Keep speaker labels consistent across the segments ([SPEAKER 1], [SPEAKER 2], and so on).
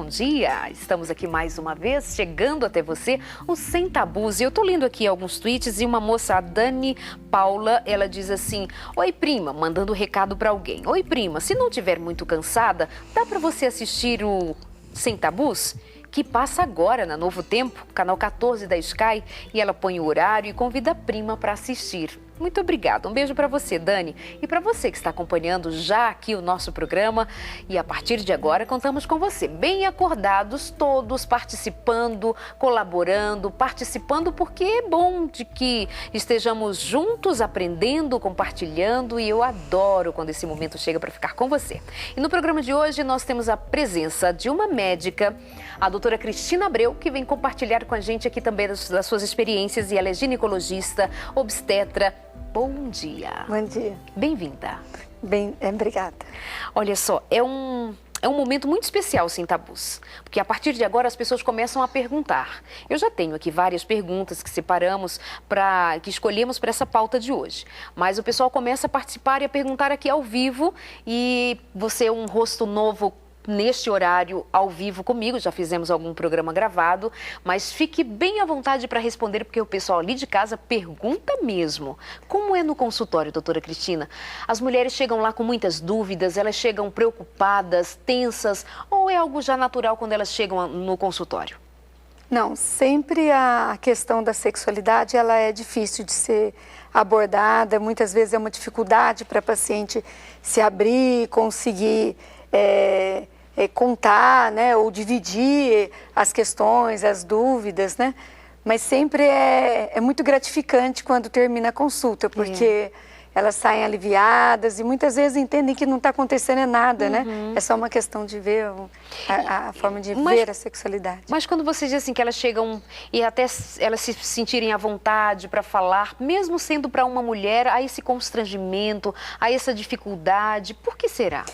[SPEAKER 1] dia! Estamos aqui mais uma vez, chegando até você, o Sem Tabus. E eu tô lendo aqui alguns tweets e uma moça, a Dani Paula, ela diz assim: oi prima, mandando recado para alguém. Oi prima, se não estiver muito cansada, dá para você assistir o Sem Tabus? Que passa agora na Novo Tempo, canal 14 da Sky, e ela põe o horário e convida a prima para assistir. Muito obrigada. Um beijo para você, Dani. E para você que está acompanhando já aqui o nosso programa. E a partir de agora contamos com você, bem acordados, todos participando, colaborando, participando, porque é bom de que estejamos juntos, aprendendo, compartilhando. E eu adoro quando esse momento chega para ficar com você. E no programa de hoje nós temos a presença de uma médica, a doutora Cristina Abreu, que vem compartilhar com a gente aqui também das suas experiências. E ela é ginecologista, obstetra. Bom dia.
[SPEAKER 2] Bom dia.
[SPEAKER 1] Bem-vinda.
[SPEAKER 2] Obrigada.
[SPEAKER 1] Olha só, é um momento muito especial, Sem Tabus, porque a partir de agora as pessoas começam a perguntar. Eu já tenho aqui várias perguntas que separamos, que escolhemos para essa pauta de hoje. Mas o pessoal começa a participar e a perguntar aqui ao vivo, e você é um rosto novo neste horário ao vivo comigo, já fizemos algum programa gravado, mas fique bem à vontade para responder, porque o pessoal ali de casa pergunta mesmo. Como é no consultório, doutora Cristina? As mulheres chegam lá com muitas dúvidas, elas chegam preocupadas, tensas, ou é algo já natural quando elas chegam no consultório?
[SPEAKER 2] Não, sempre a questão da sexualidade, ela é difícil de ser abordada, muitas vezes é uma dificuldade para a paciente se abrir, conseguir contar, né, ou dividir as questões, as dúvidas, né? Mas sempre é muito gratificante quando termina a consulta, porque elas saem aliviadas e muitas vezes entendem que não está acontecendo nada, né? É só uma questão de ver a forma de ver a sexualidade.
[SPEAKER 1] Mas quando você diz assim que elas chegam e até elas se sentirem à vontade para falar, mesmo sendo para uma mulher, há esse constrangimento, há essa dificuldade, por que será?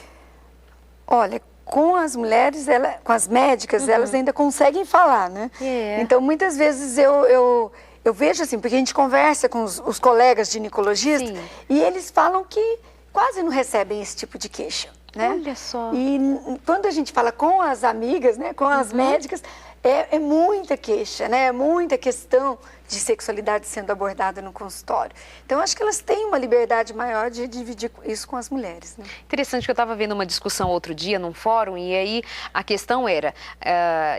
[SPEAKER 2] Olha, com as mulheres, com as médicas, elas ainda conseguem falar, né? Então, muitas vezes eu vejo assim, porque a gente conversa com os colegas ginecologistas e eles falam que quase não recebem esse tipo de queixa, né?
[SPEAKER 1] Olha só.
[SPEAKER 2] E quando a gente fala com as amigas, né, com as médicas, é muita queixa, né? É muita questão de sexualidade sendo abordada no consultório. Então, acho que elas têm uma liberdade maior de dividir isso com as mulheres, né?
[SPEAKER 1] Interessante que eu estava vendo uma discussão outro dia num fórum e aí a questão era,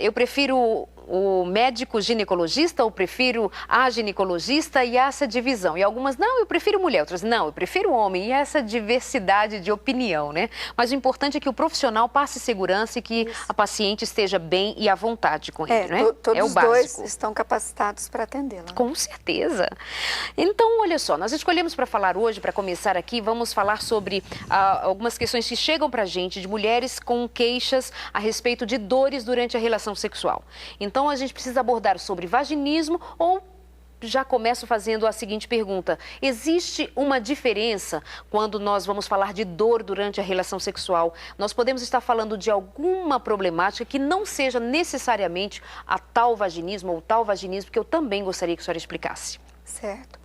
[SPEAKER 1] eu prefiro o médico ginecologista ou prefiro a ginecologista e essa divisão. E algumas, não, eu prefiro mulher, outras, não, eu prefiro homem. E essa diversidade de opinião, né? Mas o importante é que o profissional passe segurança e que a paciente esteja bem e à vontade com ele, né?
[SPEAKER 2] Todos
[SPEAKER 1] o
[SPEAKER 2] os
[SPEAKER 1] básico.
[SPEAKER 2] dois estão capacitados para atendê-la.
[SPEAKER 1] Com certeza. Então, olha só, nós escolhemos para falar hoje, para começar aqui, vamos falar sobre algumas questões que chegam para a gente de mulheres com queixas a respeito de dores durante a relação sexual. Então, a gente precisa abordar sobre vaginismo ou já começo fazendo a seguinte pergunta: existe uma diferença quando nós vamos falar de dor durante a relação sexual? Nós podemos estar falando de alguma problemática que não seja necessariamente a tal vaginismo ou tal vaginismo, que eu também gostaria que a senhora explicasse.
[SPEAKER 2] Certo.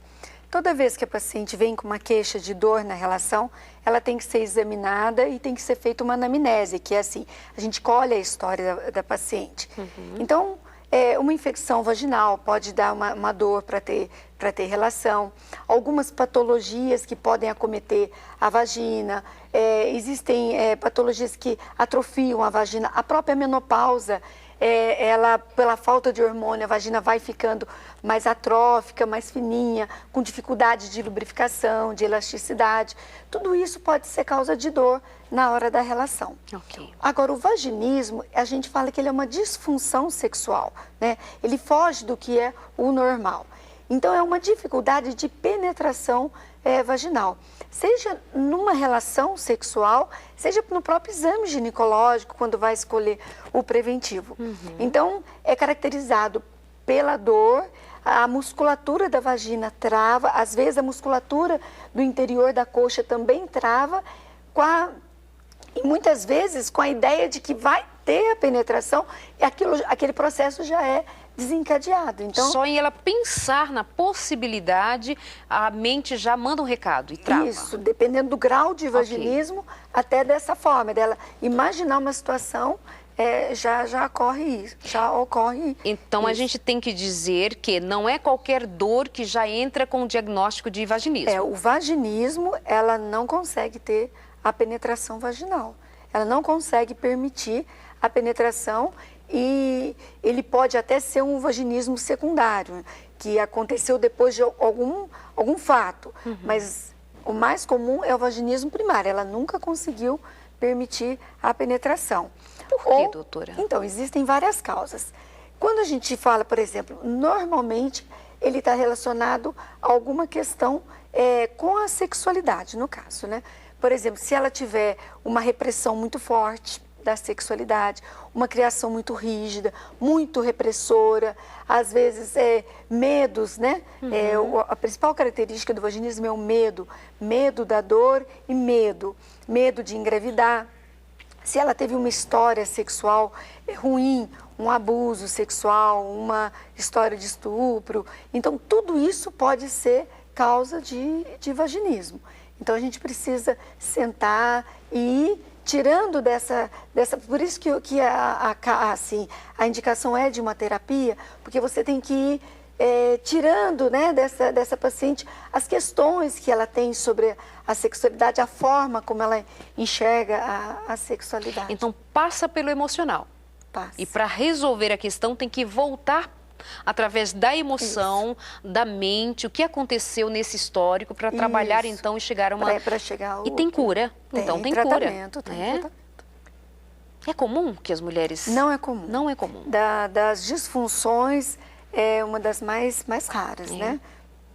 [SPEAKER 2] Toda vez que a paciente vem com uma queixa de dor na relação, ela tem que ser examinada e tem que ser feita uma anamnese, que é assim, a gente colhe a história da paciente. Então, uma infecção vaginal pode dar uma dor para ter relação. Algumas patologias que podem acometer a vagina. Existem patologias que atrofiam a vagina. A própria menopausa, ela, pela falta de hormônio, a vagina vai ficando mais atrófica, mais fininha, com dificuldade de lubrificação, de elasticidade. Tudo isso pode ser causa de dor na hora da relação. Agora, o vaginismo, a gente fala que ele é uma disfunção sexual, né? Ele foge do que é o normal. Então, é uma dificuldade de penetração vaginal. Seja numa relação sexual, seja no próprio exame ginecológico, quando vai escolher o preventivo. Então, é caracterizado pela dor, a musculatura da vagina trava, às vezes a musculatura do interior da coxa também trava, e muitas vezes com a ideia de que vai ter a penetração, e aquele processo já é desencadeado. Então,
[SPEAKER 1] só em ela pensar na possibilidade, a mente já manda um recado e trava.
[SPEAKER 2] Isso, dependendo do grau de vaginismo, até dessa forma, dela imaginar uma situação já ocorre isso, já ocorre.
[SPEAKER 1] Então, a gente tem que dizer que não é qualquer dor que já entra com o diagnóstico de vaginismo.
[SPEAKER 2] O vaginismo, ela não consegue ter a penetração vaginal. Ela não consegue permitir a penetração e ele pode até ser um vaginismo secundário, que aconteceu depois de algum fato. Mas o mais comum é o vaginismo primário. Ela nunca conseguiu permitir a penetração.
[SPEAKER 1] Por quê, doutora?
[SPEAKER 2] Então, existem várias causas. Quando a gente fala, por exemplo, normalmente ele está relacionado a alguma questão com a sexualidade, no caso, né? Por exemplo, se ela tiver uma repressão muito forte da sexualidade, uma criação muito rígida, muito repressora, às vezes medos, né? A principal característica do vaginismo é o medo, medo da dor e medo de engravidar. Se ela teve uma história sexual ruim, um abuso sexual, uma história de estupro, então tudo isso pode ser causa de vaginismo. Então a gente precisa sentar e ir tirando dessa por isso que a indicação é de uma terapia, porque você tem que ir tirando, né, dessa paciente as questões que ela tem sobre a sexualidade, a forma como ela enxerga a sexualidade.
[SPEAKER 1] Então passa pelo emocional.
[SPEAKER 2] Passa.
[SPEAKER 1] E para resolver a questão tem que voltar através da emoção, da mente, o que aconteceu nesse histórico para trabalhar então e chegar a uma... E tem cura, então tem
[SPEAKER 2] tratamento,
[SPEAKER 1] cura.
[SPEAKER 2] Tem tratamento.
[SPEAKER 1] É comum que as mulheres...
[SPEAKER 2] Não é comum.
[SPEAKER 1] Não é comum.
[SPEAKER 2] Das disfunções é uma das mais raras, né?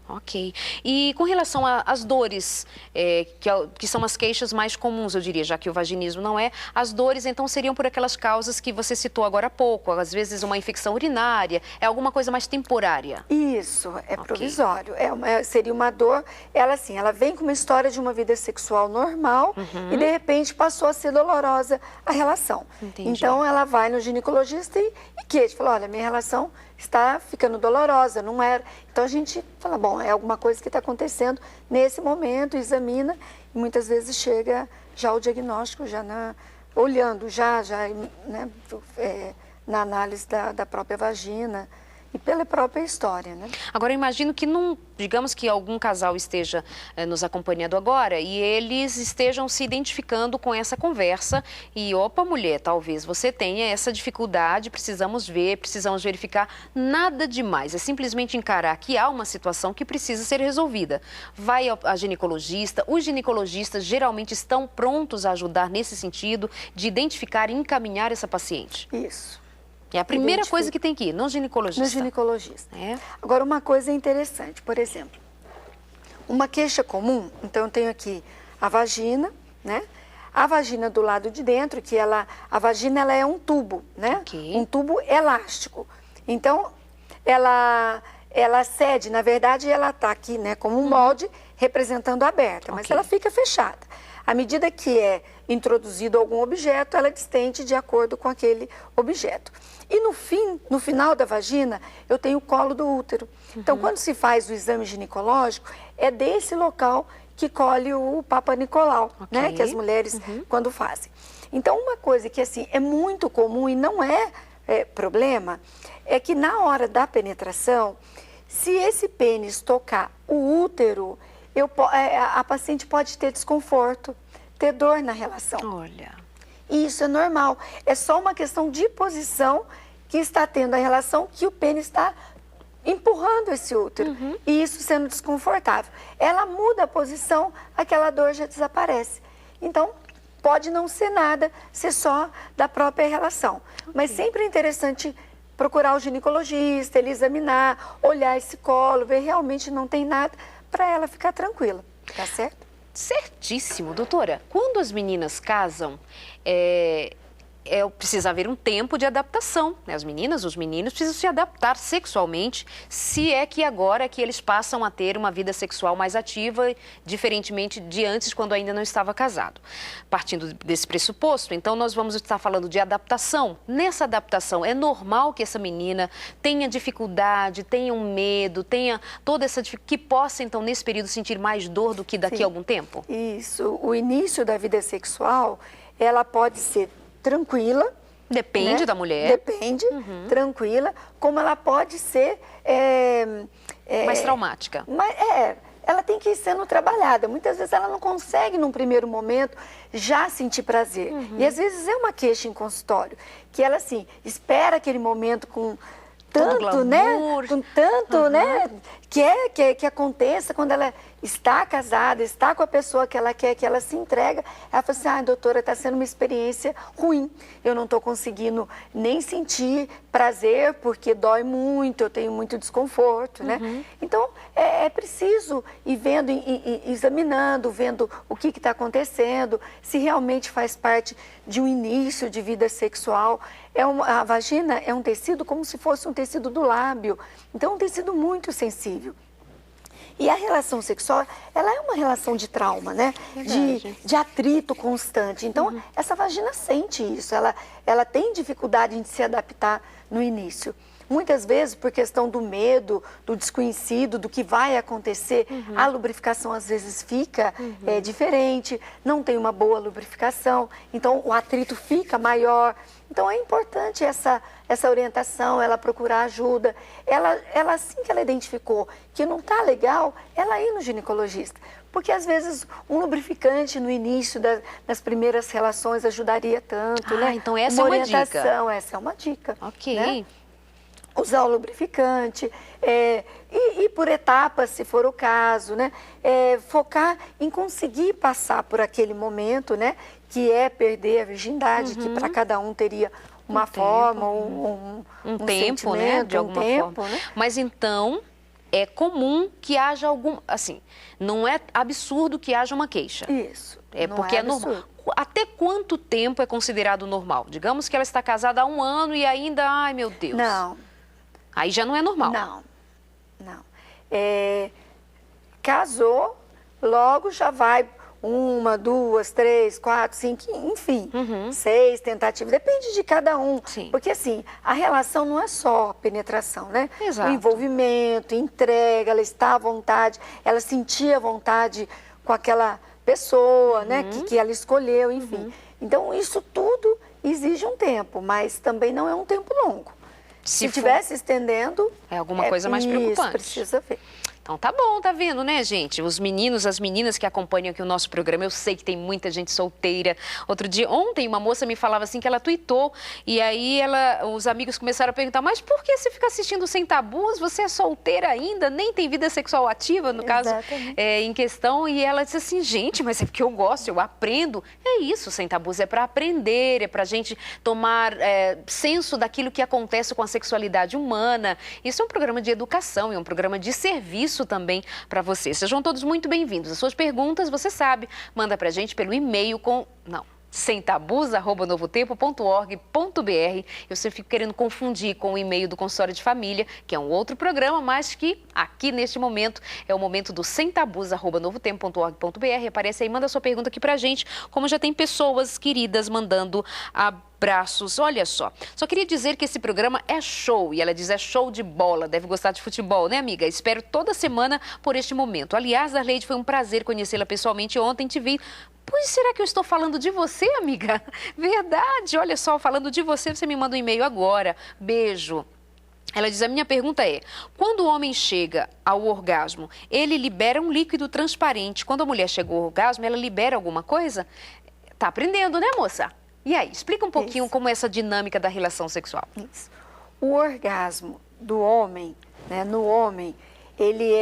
[SPEAKER 1] Ok. E com relação às dores, que são as queixas mais comuns, eu diria, já que o vaginismo não é, as dores então seriam por aquelas causas que você citou agora há pouco, às vezes uma infecção urinária, é alguma coisa mais temporária?
[SPEAKER 2] Isso, provisório. Seria uma dor, ela vem com uma história de uma vida sexual normal e de repente passou a ser dolorosa a relação.
[SPEAKER 1] Entendi.
[SPEAKER 2] Então ela vai no ginecologista e fala, olha, minha relação está ficando dolorosa, não era. Então a gente fala, bom, é alguma coisa que está acontecendo nesse momento, examina e muitas vezes chega já o diagnóstico, olhando né, na análise da própria vagina e pela própria história, né?
[SPEAKER 1] Agora, eu imagino que digamos que algum casal esteja nos acompanhando agora e eles estejam se identificando com essa conversa e, opa, mulher, talvez você tenha essa dificuldade, precisamos verificar, nada demais, é simplesmente encarar que há uma situação que precisa ser resolvida. Vai a ginecologista, os ginecologistas geralmente estão prontos a ajudar nesse sentido de identificar e encaminhar essa paciente.
[SPEAKER 2] Isso.
[SPEAKER 1] É a primeira coisa que tem que ir, no ginecologista.
[SPEAKER 2] No ginecologista. Agora, uma coisa interessante, por exemplo, uma queixa comum, então eu tenho aqui a vagina, né? A vagina do lado de dentro, a vagina ela é um tubo, né?
[SPEAKER 1] Okay.
[SPEAKER 2] Um tubo elástico. Então, ela cede, na verdade, ela está aqui, né, como um molde representando aberta, mas ela fica fechada. À medida que é introduzido algum objeto, ela distende de acordo com aquele objeto. E no final da vagina, eu tenho o colo do útero. Então, quando se faz o exame ginecológico, é desse local que colhe o Papa Nicolau, né? Que as mulheres, quando fazem. Então, uma coisa que assim é muito comum e não é problema, é que na hora da penetração, se esse pênis tocar o útero, a paciente pode ter desconforto, ter dor na relação.
[SPEAKER 1] Olha.
[SPEAKER 2] E isso é normal. É só uma questão de posição que está tendo a relação que o pênis está empurrando esse útero. E isso sendo desconfortável. Ela muda a posição, aquela dor já desaparece. Então, pode não ser nada, ser só da própria relação. Mas sempre é interessante procurar o ginecologista, ele examinar, olhar esse colo, ver realmente não tem nada, para ela ficar tranquila. Tá certo?
[SPEAKER 1] Certíssimo, doutora. Quando as meninas casam, precisa haver um tempo de adaptação, né? As meninas, os meninos precisam se adaptar sexualmente, se é que agora que eles passam a ter uma vida sexual mais ativa, diferentemente de antes, quando ainda não estava casado. Partindo desse pressuposto, então nós vamos estar falando de adaptação. Nessa adaptação, é normal que essa menina tenha dificuldade, tenha um medo, tenha toda essa dificuldade, que possa então nesse período sentir mais dor do que daqui a algum tempo?
[SPEAKER 2] Isso, o início da vida sexual, ela pode ser tranquila,
[SPEAKER 1] Depende, né, da mulher.
[SPEAKER 2] Depende, tranquila, como ela pode ser...
[SPEAKER 1] mais traumática.
[SPEAKER 2] Ela tem que ir sendo trabalhada. Muitas vezes ela não consegue, num primeiro momento, já sentir prazer. E às vezes é uma queixa em consultório, que ela, assim, espera aquele momento com tanto, né? Com tanto, né? Que aconteça quando ela está casada, está com a pessoa que ela quer, que ela se entrega. Ela fala assim, doutora, está sendo uma experiência ruim. Eu não estou conseguindo nem sentir prazer, porque dói muito, eu tenho muito desconforto, né? Então, é preciso ir vendo, examinando, vendo o que está acontecendo, se realmente faz parte de um início de vida sexual. A vagina é um tecido como se fosse um tecido do lábio, então é um tecido muito sensível. E a relação sexual, ela é uma relação de trauma, né? De atrito constante. Então, essa vagina sente isso, ela tem dificuldade em se adaptar no início. Muitas vezes, por questão do medo, do desconhecido, do que vai acontecer, a lubrificação às vezes fica diferente, não tem uma boa lubrificação, então o atrito fica maior. Então é importante essa orientação, ela procurar ajuda. Ela, assim que ela identificou que não está legal, ela ir no ginecologista. Porque às vezes um lubrificante no início das primeiras relações ajudaria tanto, né?
[SPEAKER 1] Então essa é uma dica.
[SPEAKER 2] Essa é uma dica.
[SPEAKER 1] Ok.
[SPEAKER 2] Né? Usar o lubrificante, e por etapas, se for o caso, né? Focar em conseguir passar por aquele momento, né? Que é perder a virgindade, que para cada um teria uma forma, um
[SPEAKER 1] tempo, né? De alguma forma. Né? Mas então, é comum que haja algum, assim, não é absurdo que haja uma queixa.
[SPEAKER 2] Isso.
[SPEAKER 1] Porque é normal. Até quanto tempo é considerado normal? Digamos que ela está casada há 1 ano e ainda, ai meu Deus.
[SPEAKER 2] Não.
[SPEAKER 1] Aí já não é normal.
[SPEAKER 2] Não. Casou, logo já vai 1, 2, 3, 4, 5, enfim, 6 tentativas, depende de cada um.
[SPEAKER 1] Sim.
[SPEAKER 2] Porque assim, a relação não é só penetração, né?
[SPEAKER 1] Exato.
[SPEAKER 2] O envolvimento, entrega, ela está à vontade, ela sentia vontade com aquela pessoa, né? Que ela escolheu, enfim. Então, isso tudo exige um tempo, mas também não é um tempo longo. Se estiver se estendendo...
[SPEAKER 1] É alguma coisa mais preocupante.
[SPEAKER 2] Precisa ver.
[SPEAKER 1] Então tá bom, tá vendo, né, gente? Os meninos, as meninas que acompanham aqui o nosso programa, eu sei que tem muita gente solteira. Ontem uma moça me falava assim que ela tuitou e aí os amigos começaram a perguntar, mas por que você fica assistindo Sem Tabus? Você é solteira ainda? Nem tem vida sexual ativa, no caso, em questão. E ela disse assim, gente, mas é porque eu gosto, eu aprendo. É isso, Sem Tabus, é para aprender, é pra gente tomar senso daquilo que acontece com a sexualidade humana. Isso é um programa de educação, é um programa de serviço também para vocês. Sejam todos muito bem-vindos. As suas perguntas, você sabe, manda pra gente pelo e-mail semtabus@novotempo.org.br. Eu sempre fico querendo confundir com o e-mail do Consultório de Família, que é um outro programa, mas que aqui neste momento é o momento do semtabus@novotempo.org.br. Aparece aí, manda sua pergunta aqui pra gente, como já tem pessoas queridas mandando abraços. Olha só queria dizer que esse programa é show, e ela diz é show de bola, deve gostar de futebol, né, amiga? Espero toda semana por este momento. Aliás, Darleide, foi um prazer conhecê-la pessoalmente ontem, te vi. Pois será que eu estou falando de você, amiga? Verdade, olha só, falando de você, você me manda um e-mail agora. Beijo. Ela diz, a minha pergunta é, quando o homem chega ao orgasmo, ele libera um líquido transparente. Quando a mulher chega ao orgasmo, ela libera alguma coisa? Tá aprendendo, né, moça? E aí, explica um pouquinho como é essa dinâmica da relação sexual.
[SPEAKER 2] Isso. O orgasmo do homem, né, no homem, ele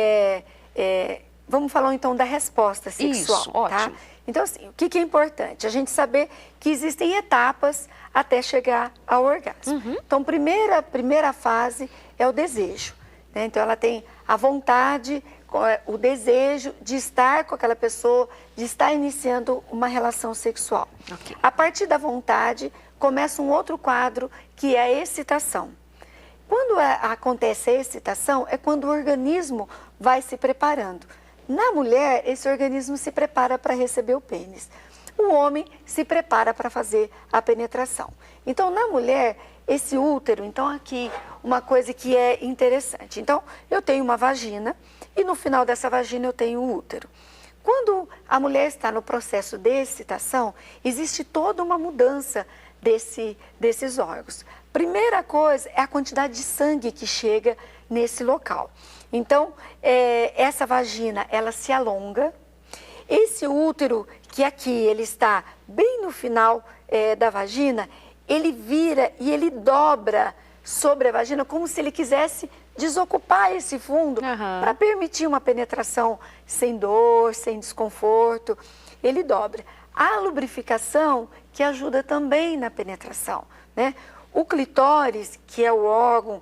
[SPEAKER 2] vamos falar então da resposta sexual.
[SPEAKER 1] Isso, ótimo.
[SPEAKER 2] Tá? Então, assim, o que é importante? A gente saber que existem etapas até chegar ao orgasmo. Então, primeira fase é o desejo, né? Então, ela tem a vontade, o desejo de estar com aquela pessoa, de estar iniciando uma relação sexual.
[SPEAKER 1] Okay.
[SPEAKER 2] A partir da vontade, começa um outro quadro, que é a excitação. Quando acontece a excitação, é quando o organismo vai se preparando. Na mulher, esse organismo se prepara para receber o pênis. O homem se prepara para fazer a penetração. Então, na mulher, esse útero, então aqui, uma coisa que é interessante. Então, eu tenho uma vagina e no final dessa vagina eu tenho o útero. Quando a mulher está no processo de excitação, existe toda uma mudança desses órgãos. Primeira coisa é a quantidade de sangue que chega nesse local. Então, essa vagina, ela se alonga. Esse útero, que aqui ele está bem no final da vagina, ele vira e ele dobra sobre a vagina como se ele quisesse desocupar esse fundo para permitir uma penetração sem dor, sem desconforto. Ele dobra. A lubrificação que ajuda também na penetração, né? O clitóris, que é o órgão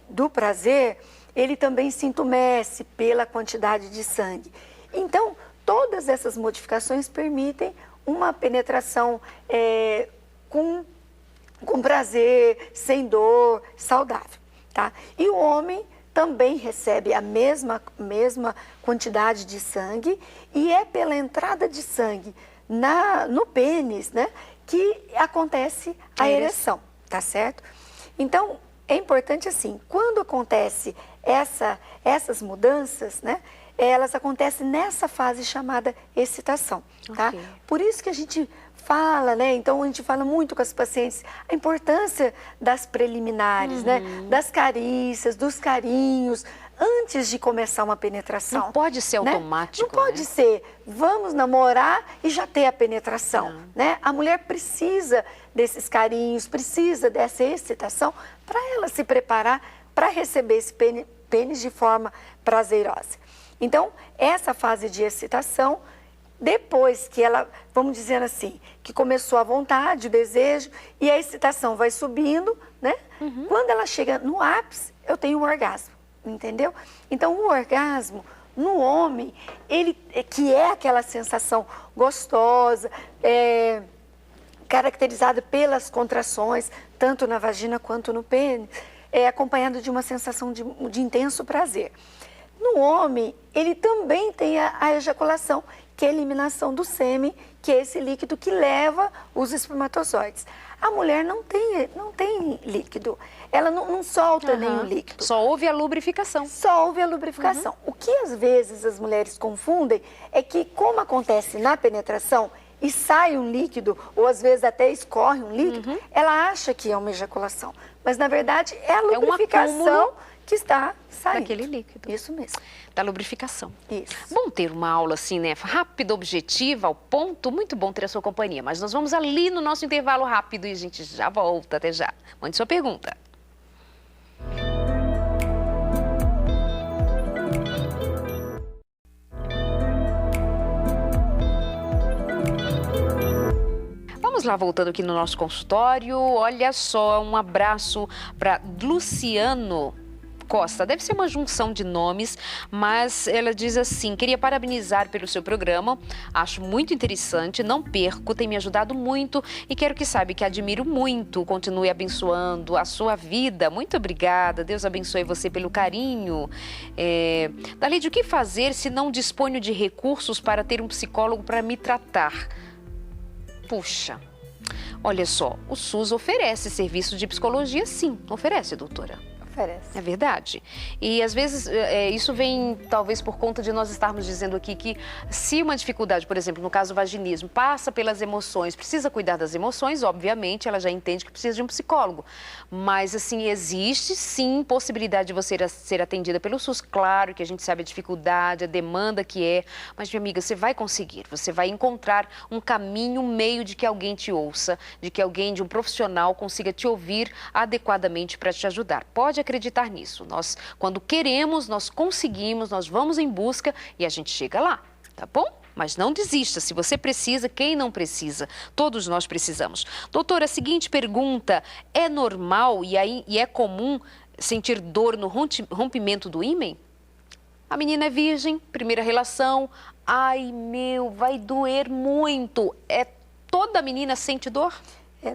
[SPEAKER 2] do prazer, ele também se entumece pela quantidade de sangue. Então, todas essas modificações permitem uma penetração com prazer, sem dor, saudável, tá? E o homem também recebe a mesma quantidade de sangue e é pela entrada de sangue no pênis, né, que acontece a ereção, tá certo? Então, é importante assim, quando acontece essas mudanças, né, elas acontecem nessa fase chamada excitação, tá? Por isso que a gente fala, né? Então a gente fala muito com as pacientes a importância das preliminares, né? Das carícias, dos carinhos, antes de começar uma penetração.
[SPEAKER 1] Não pode ser automático,
[SPEAKER 2] Não pode ser, vamos namorar e já ter a penetração, né? A mulher precisa desses carinhos, precisa dessa excitação para ela se preparar para receber esse pênis de forma prazerosa. Então, essa fase de excitação, depois que ela, vamos dizer assim, que começou a vontade, o desejo, e a excitação vai subindo, né? Quando ela chega no ápice, eu tenho um orgasmo, entendeu? Então, o orgasmo, no homem, ele, que é aquela sensação gostosa, caracterizada pelas contrações, tanto na vagina quanto no pênis, acompanhado de uma sensação de intenso prazer. No homem, ele também tem a ejaculação, que é a eliminação do sêmen, que é esse líquido que leva os espermatozoides. A mulher não tem líquido, ela não solta nenhum líquido.
[SPEAKER 1] Só houve a lubrificação.
[SPEAKER 2] Só houve a lubrificação. O que às vezes as mulheres confundem é que, como acontece na penetração e sai um líquido, ou às vezes até escorre um líquido, ela acha que é uma ejaculação. Mas na verdade é a lubrificação que está saindo.
[SPEAKER 1] Daquele líquido.
[SPEAKER 2] Isso mesmo.
[SPEAKER 1] Da lubrificação.
[SPEAKER 2] Isso.
[SPEAKER 1] Bom ter uma aula assim, né? Rápida, objetiva, ao ponto. Muito bom ter a sua companhia. Mas nós vamos ali no nosso intervalo rápido e a gente já volta. Até já. Mande sua pergunta. Vamos lá, voltando aqui no nosso consultório. Olha só, um abraço para Luciano Costa. Deve ser uma junção de nomes, mas ela diz assim: queria parabenizar pelo seu programa, acho muito interessante, não perco, tem me ajudado muito e quero que saiba que admiro muito, continue abençoando a sua vida. Muito obrigada, Deus abençoe você pelo carinho. Dalide, o que fazer se não disponho de recursos para ter um psicólogo para me tratar? Puxa, olha só, o SUS oferece serviço de psicologia, sim, oferece, doutora.
[SPEAKER 2] Oferece.
[SPEAKER 1] É verdade. E às vezes isso vem talvez por conta de nós estarmos dizendo aqui que se uma dificuldade, por exemplo, no caso do vaginismo, passa pelas emoções, precisa cuidar das emoções, obviamente ela já entende que precisa de um psicólogo. Mas assim, existe sim possibilidade de você ser atendida pelo SUS. Claro que a gente sabe a dificuldade, a demanda que é, mas minha amiga, você vai conseguir, você vai encontrar um caminho, um meio de que alguém te ouça, de que alguém, de um profissional consiga te ouvir adequadamente para te ajudar. Pode acreditar nisso. Nós, quando queremos, nós conseguimos, nós vamos em busca e a gente chega lá, tá bom? Mas não desista, se você precisa, quem não precisa? Todos nós precisamos. Doutora, a seguinte pergunta, é normal e é comum sentir dor no rompimento do ímen? A menina é virgem, primeira relação, ai meu, vai doer muito. Toda menina sente dor?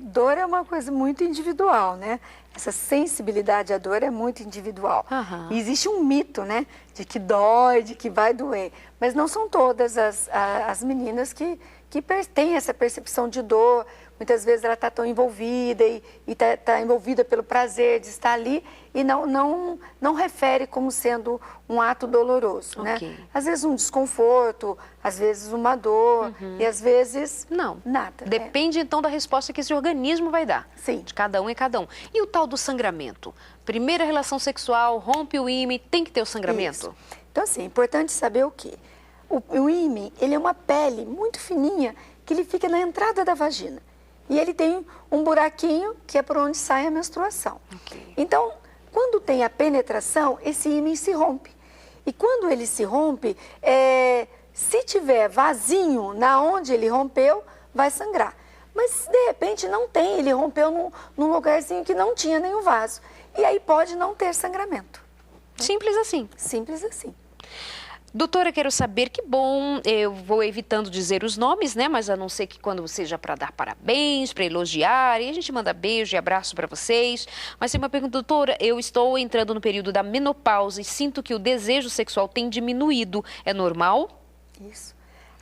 [SPEAKER 2] Dor é uma coisa muito individual, né? Essa sensibilidade à dor é muito individual. E existe um mito, né? De que dói, de que vai doer. Mas não são todas as meninas que têm essa percepção de dor muitas vezes ela está tão envolvida e está envolvida pelo prazer de estar ali e não refere como sendo um ato doloroso, né? Às vezes um desconforto, às vezes uma dor e às vezes nada.
[SPEAKER 1] Depende então da resposta que esse organismo vai dar.
[SPEAKER 2] Sim.
[SPEAKER 1] De cada um e cada um. E o tal do sangramento? Primeira relação sexual, rompe o ímã, tem que ter o sangramento?
[SPEAKER 2] Isso. Então, assim, é importante saber o quê? O ímã, ele é uma pele muito fininha que ele fica na entrada da vagina. E ele tem um buraquinho que é por onde sai a menstruação. Então, quando tem a penetração, esse ímã se rompe. E quando ele se rompe, se tiver vasinho na onde ele rompeu, vai sangrar. Mas, de repente, não tem. Ele rompeu num lugarzinho que não tinha nenhum vaso. E aí pode não ter sangramento.
[SPEAKER 1] Simples assim.
[SPEAKER 2] Simples assim.
[SPEAKER 1] Doutora, quero saber, que bom, eu vou evitando dizer os nomes, né? Mas a não ser que quando seja para dar parabéns, para elogiar, e a gente manda beijo e abraço para vocês. Mas tem uma pergunta, doutora, eu estou entrando no período da menopausa e sinto que o desejo sexual tem diminuído. É normal?
[SPEAKER 2] Isso.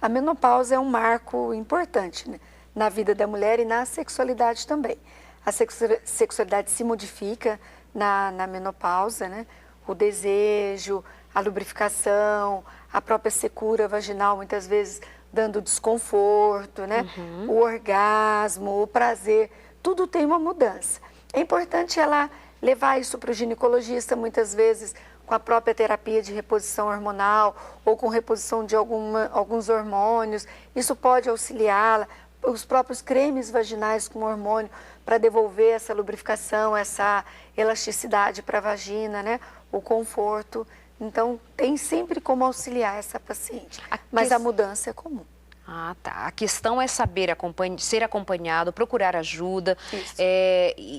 [SPEAKER 2] A menopausa é um marco importante, né, na vida da mulher e na sexualidade também. A sexualidade se modifica na menopausa, né? O desejo, a lubrificação, a própria secura vaginal, muitas vezes dando desconforto, né? O orgasmo, o prazer, tudo tem uma mudança. É importante ela levar isso para o ginecologista, muitas vezes com a própria terapia de reposição hormonal ou com reposição de alguns hormônios. Isso pode auxiliá-la, os próprios cremes vaginais com hormônio para devolver essa lubrificação, essa elasticidade para a vagina, né? O conforto. Então, tem sempre como auxiliar essa paciente, mas a mudança é comum.
[SPEAKER 1] Ah, tá. A questão é saber ser acompanhado, procurar ajuda.
[SPEAKER 2] Isso.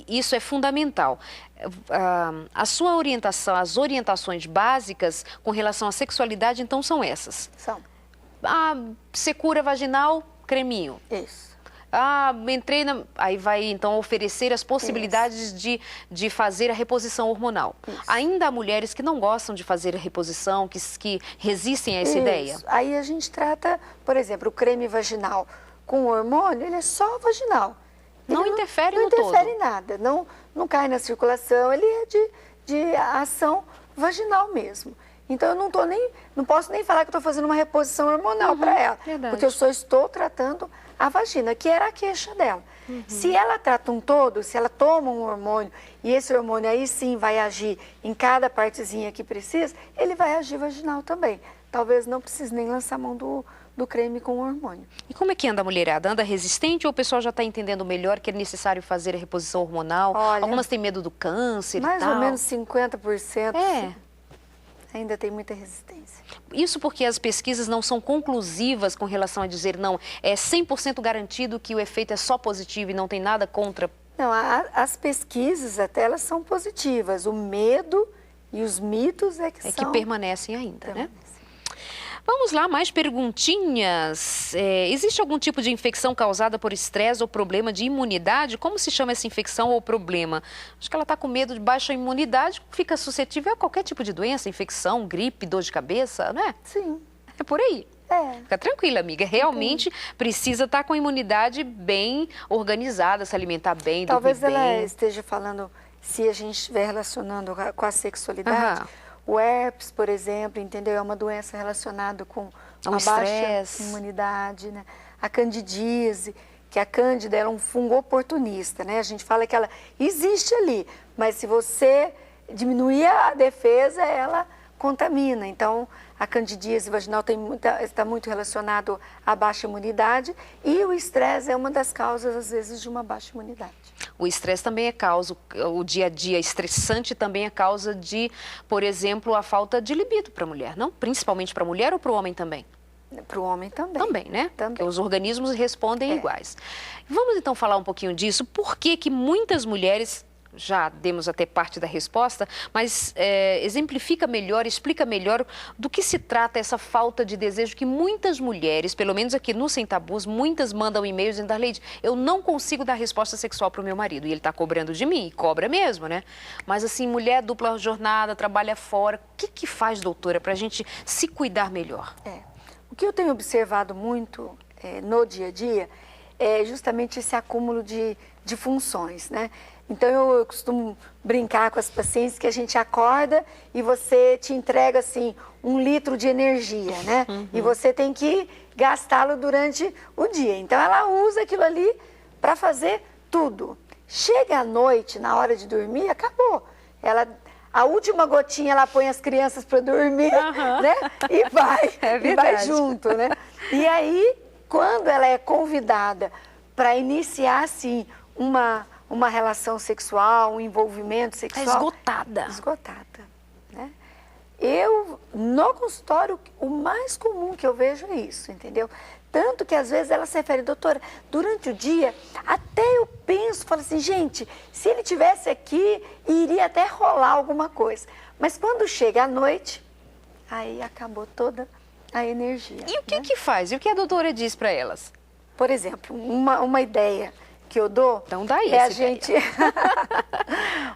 [SPEAKER 1] Isso é fundamental. A sua orientação, as orientações básicas com relação à sexualidade, então, são essas?
[SPEAKER 2] São.
[SPEAKER 1] Secura vaginal, creminho.
[SPEAKER 2] Isso.
[SPEAKER 1] Aí vai então oferecer as possibilidades de fazer a reposição hormonal.
[SPEAKER 2] Isso.
[SPEAKER 1] Ainda há mulheres que não gostam de fazer a reposição, que resistem a essa ideia.
[SPEAKER 2] Aí a gente trata, por exemplo, o creme vaginal com hormônio, ele é só vaginal.
[SPEAKER 1] Não interfere no
[SPEAKER 2] todo. Não interfere em
[SPEAKER 1] todo.
[SPEAKER 2] nada, não cai na circulação, ele é de ação vaginal mesmo. Então, eu não posso nem falar que estou fazendo uma reposição hormonal para ela,
[SPEAKER 1] verdade.
[SPEAKER 2] porque eu só estou tratando a vagina, que era a queixa dela. Se ela trata um todo, se ela toma um hormônio, e esse hormônio aí sim vai agir em cada partezinha que precisa, ele vai agir vaginal também. Talvez não precise nem lançar mão do creme com hormônio.
[SPEAKER 1] E como é que anda a mulherada? Anda resistente ou o pessoal já está entendendo melhor que é necessário fazer a reposição hormonal?
[SPEAKER 2] Olha,
[SPEAKER 1] algumas têm medo do câncer e tal.
[SPEAKER 2] Mais ou menos 50%. Ainda tem muita resistência.
[SPEAKER 1] Isso porque as pesquisas não são conclusivas com relação a dizer, não, é 100% garantido que o efeito é só positivo e não tem nada contra?
[SPEAKER 2] Não, as pesquisas até elas são positivas. O medo e os mitos
[SPEAKER 1] que permanecem ainda, né? Vamos lá, mais perguntinhas. Existe algum tipo de infecção causada por estresse ou problema de imunidade? Como se chama essa infecção ou problema? Acho que ela está com medo de baixa imunidade, fica suscetível a qualquer tipo de doença, infecção, gripe, dor de cabeça, não é?
[SPEAKER 2] Sim.
[SPEAKER 1] É por aí. Fica tranquila, amiga. Realmente precisa estar com a imunidade bem organizada, se alimentar bem,
[SPEAKER 2] Talvez
[SPEAKER 1] dormir bem.
[SPEAKER 2] Ela esteja falando, se a gente estiver relacionando com a sexualidade... O herpes, por exemplo, entendeu? É uma doença relacionada com a baixa imunidade, né? A candidíase, que a cândida é um fungo oportunista, né? A gente fala que ela existe ali, mas se você diminuir a defesa, ela contamina. Então, a candidíase vaginal está muito relacionado à baixa imunidade e o estresse é uma das causas, às vezes, de uma baixa imunidade.
[SPEAKER 1] O estresse também é causa, o dia a dia estressante também é causa de, por exemplo, a falta de libido para a mulher, não? Principalmente para a mulher ou para o homem também?
[SPEAKER 2] Para o homem também.
[SPEAKER 1] Também, né?
[SPEAKER 2] Também.
[SPEAKER 1] Porque os organismos respondem iguais. Vamos então falar um pouquinho disso. Por que muitas mulheres... Já demos até parte da resposta, mas exemplifica melhor, explica melhor do que se trata essa falta de desejo que muitas mulheres, pelo menos aqui no Sem Tabus, muitas mandam e-mails dizendo, Arleide, eu não consigo dar resposta sexual para o meu marido. E ele está cobrando de mim, e cobra mesmo, né? Mas assim, mulher dupla jornada, trabalha fora, o que faz, doutora, para a gente se cuidar melhor?
[SPEAKER 2] O que eu tenho observado muito no dia a dia é justamente esse acúmulo de funções, né? Então, eu costumo brincar com as pacientes que a gente acorda e você te entrega, assim, 1 litro de energia, né? E você tem que gastá-lo durante o dia. Então, ela usa aquilo ali para fazer tudo. Chega à noite, na hora de dormir, acabou. A última gotinha, ela põe as crianças para dormir, né? E vai junto, né? E aí, quando ela é convidada para iniciar, assim, uma relação sexual, um envolvimento sexual...
[SPEAKER 1] É esgotada.
[SPEAKER 2] Esgotada, né? No consultório, o mais comum que eu vejo é isso, entendeu? Tanto que às vezes ela se refere, doutora, durante o dia, até eu penso, falo assim, gente, se ele tivesse aqui, iria até rolar alguma coisa. Mas quando chega à noite, aí acabou toda a energia.
[SPEAKER 1] E o que que faz? E o que a doutora diz para elas?
[SPEAKER 2] Por exemplo, uma ideia que eu dou...
[SPEAKER 1] Então daí
[SPEAKER 2] é a gente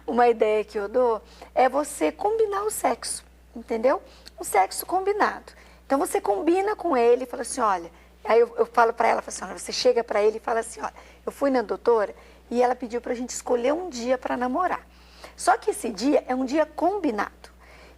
[SPEAKER 2] uma ideia que eu dou é você combinar o sexo, entendeu? Um sexo combinado. Então você combina com ele e fala assim, olha... Aí eu falo para ela, falo assim, olha, você chega para ele e fala assim, olha, eu fui na doutora e ela pediu para a gente escolher um dia para namorar. Só que esse dia é um dia combinado.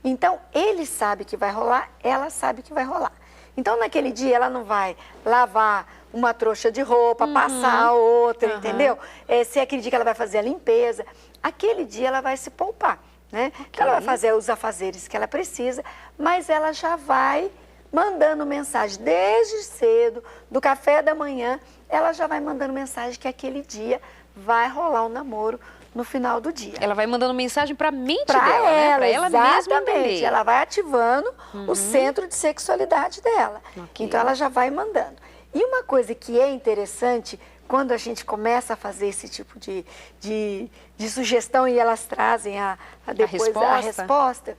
[SPEAKER 2] Então, ele sabe que vai rolar, ela sabe que vai rolar. Então, naquele dia, ela não vai lavar uma trouxa de roupa, passar a outra, entendeu? Se é aquele dia que ela vai fazer a limpeza, aquele dia ela vai se poupar, né? Okay. Então, ela vai fazer os afazeres que ela precisa, mas ela já vai mandando mensagem desde cedo, do café da manhã, ela já vai mandando mensagem que aquele dia vai rolar um namoro no final do dia.
[SPEAKER 1] Ela vai mandando mensagem para a mente dela, né? Para ela mesma entender.
[SPEAKER 2] Ela vai ativando o centro de sexualidade dela. Okay. Então, ela já vai mandando. E uma coisa que é interessante, quando a gente começa a fazer esse tipo de sugestão e elas trazem depois a resposta,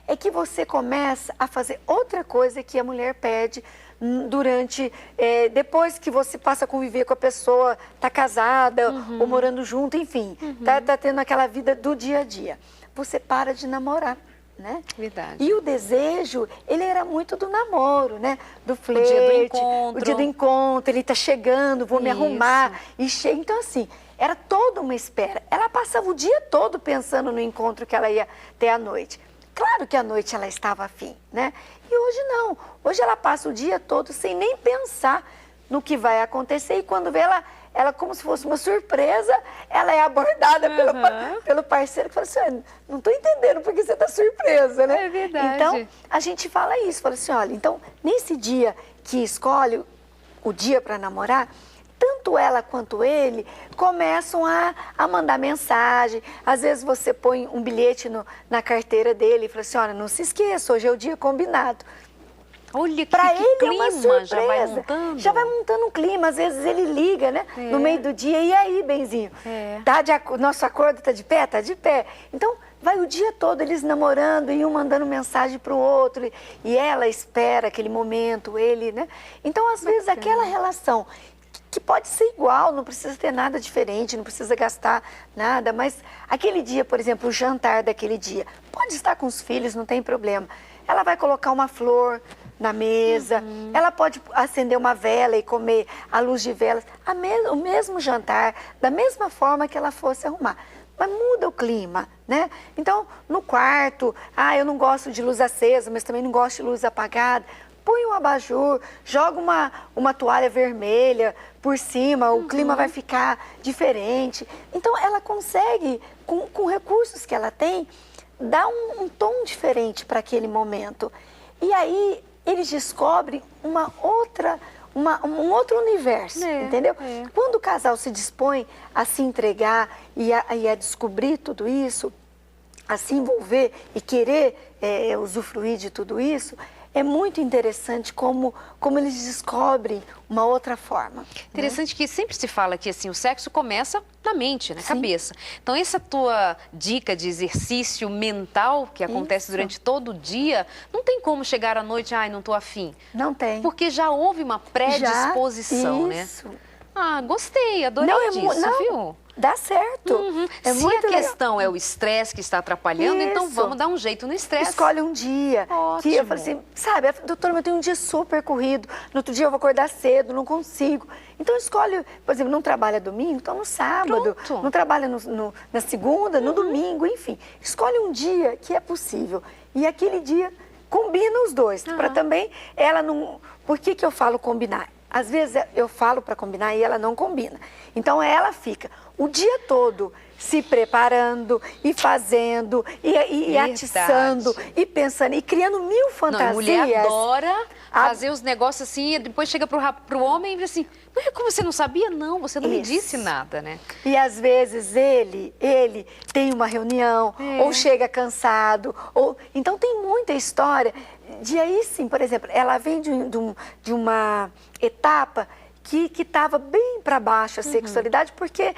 [SPEAKER 2] é que você começa a fazer outra coisa que a mulher pede durante, depois que você passa a conviver com a pessoa, tá casada ou morando junto, enfim, tá tendo aquela vida do dia a dia. Você para de namorar, né?
[SPEAKER 1] Verdade.
[SPEAKER 2] E o desejo, ele era muito do namoro, né? Do flerte, o dia do encontro, ele tá chegando, vou me arrumar, e chega. Então, assim, era toda uma espera. Ela passava o dia todo pensando no encontro que ela ia ter à noite. Claro que à noite ela estava afim, né? E hoje não. Hoje ela passa o dia todo sem nem pensar no que vai acontecer. E quando vê ela como se fosse uma surpresa, ela é abordada pelo parceiro que fala assim, não estou entendendo porque você está surpresa, né?
[SPEAKER 1] É verdade.
[SPEAKER 2] Então, a gente fala isso, fala assim, olha, então, nesse dia que escolhe o dia para namorar, tanto ela quanto ele começam a mandar mensagem. Às vezes você põe um bilhete na carteira dele e fala assim, olha, não se esqueça, hoje é o dia combinado.
[SPEAKER 1] Olha,
[SPEAKER 2] pra ele
[SPEAKER 1] clima,
[SPEAKER 2] é uma surpresa.
[SPEAKER 1] já vai montando
[SPEAKER 2] um clima, às vezes ele liga, né? No meio do dia, e aí, benzinho? Nosso acordo tá de pé? Tá de pé. Então, vai o dia todo eles namorando e um mandando mensagem pro outro, e ela espera aquele momento, ele, né? Então, às vezes, aquela relação que pode ser igual, não precisa ter nada diferente, não precisa gastar nada, mas aquele dia, por exemplo, o jantar daquele dia, pode estar com os filhos, não tem problema. Ela vai colocar uma flor na mesa, ela pode acender uma vela e comer à luz de velas, o mesmo jantar, da mesma forma que ela fosse arrumar. Mas muda o clima, né? Então, no quarto, eu não gosto de luz acesa, mas também não gosto de luz apagada. Põe um abajur, joga uma toalha vermelha por cima, o clima vai ficar diferente. Então, ela consegue, com recursos que ela tem, dar um tom diferente para aquele momento. E aí, eles descobrem um outro universo, entendeu? Quando o casal se dispõe a se entregar e a descobrir tudo isso, a se envolver e querer usufruir de tudo isso, é muito interessante como eles descobrem uma outra forma.
[SPEAKER 1] Interessante, né? Que sempre se fala que assim, o sexo começa na mente, na cabeça. Então, essa tua dica de exercício mental que acontece durante todo o dia, não tem como chegar à noite, não estou afim.
[SPEAKER 2] Não tem.
[SPEAKER 1] Porque já houve uma predisposição, né? Ah, gostei, adorei
[SPEAKER 2] Não,
[SPEAKER 1] disso, viu?
[SPEAKER 2] Dá certo. É
[SPEAKER 1] Se
[SPEAKER 2] muito
[SPEAKER 1] a
[SPEAKER 2] legal.
[SPEAKER 1] questão é o estresse que está atrapalhando, então
[SPEAKER 2] Isso.
[SPEAKER 1] vamos dar um jeito no estresse.
[SPEAKER 2] Escolhe um dia que eu
[SPEAKER 1] Ótimo.
[SPEAKER 2] falei assim, sabe, doutora, eu tenho um dia super corrido, no outro dia eu vou acordar cedo, não consigo. Então escolhe, por exemplo, não trabalha domingo, então no sábado,
[SPEAKER 1] Pronto.
[SPEAKER 2] não trabalha na segunda, no domingo, enfim. Escolhe um dia que é possível. E aquele dia combina os dois, para também ela não... Por que eu falo combinar? Às vezes eu falo para combinar e ela não combina. Então ela fica o dia todo se preparando e fazendo e atiçando e pensando e criando mil fantasias.
[SPEAKER 1] Não, a mulher adora fazer os negócios assim e depois chega pro homem e diz assim, como você não sabia? Não, você não me disse nada, né?
[SPEAKER 2] E às vezes ele tem uma reunião ou chega cansado. Então tem muita história de aí sim, por exemplo, ela vem de uma etapa que estava bem para baixo a sexualidade, porque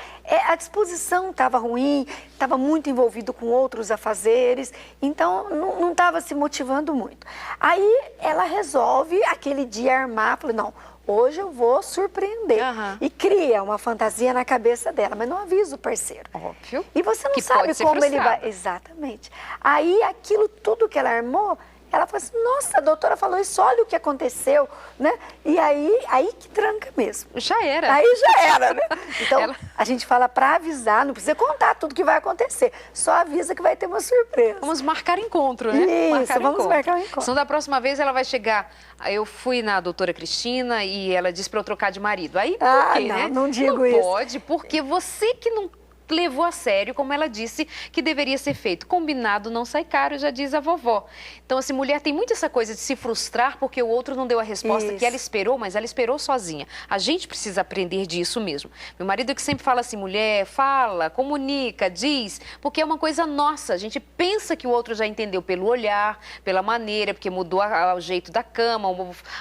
[SPEAKER 2] a disposição estava ruim, estava muito envolvido com outros afazeres, então não estava se motivando muito. Aí ela resolve aquele dia armar, falou, não, hoje eu vou surpreender. E cria uma fantasia na cabeça dela, mas não avisa o parceiro.
[SPEAKER 1] Óbvio.
[SPEAKER 2] E você não
[SPEAKER 1] que
[SPEAKER 2] sabe
[SPEAKER 1] pode ser
[SPEAKER 2] como ele
[SPEAKER 1] frustrado.
[SPEAKER 2] vai... Exatamente. Aí aquilo tudo que ela armou, ela falou assim, nossa, a doutora falou isso, olha o que aconteceu, né? E aí que tranca mesmo.
[SPEAKER 1] Já era.
[SPEAKER 2] Aí já era, né? Então,
[SPEAKER 1] Ela-
[SPEAKER 2] a gente fala para avisar, não precisa contar tudo que vai acontecer, só avisa que vai ter uma surpresa.
[SPEAKER 1] Vamos marcar encontro, né?
[SPEAKER 2] Isso, vamos marcar um encontro.
[SPEAKER 1] Senão da próxima vez ela vai chegar... Eu fui na doutora Cristina e ela disse para eu trocar de marido. Aí por quê,
[SPEAKER 2] não,
[SPEAKER 1] né?
[SPEAKER 2] não digo isso.
[SPEAKER 1] Não pode, porque você que não levou a sério, como ela disse, que deveria ser feito. Combinado não sai caro, já diz a vovó. Então, assim, mulher tem muito essa coisa de se frustrar porque o outro não deu a resposta que ela esperou, mas ela esperou sozinha. A gente precisa aprender disso mesmo. Meu marido é que sempre fala assim, mulher, fala, comunica, diz, porque é uma coisa nossa. A gente pensa que o outro já entendeu pelo olhar, pela maneira, porque mudou o jeito da cama,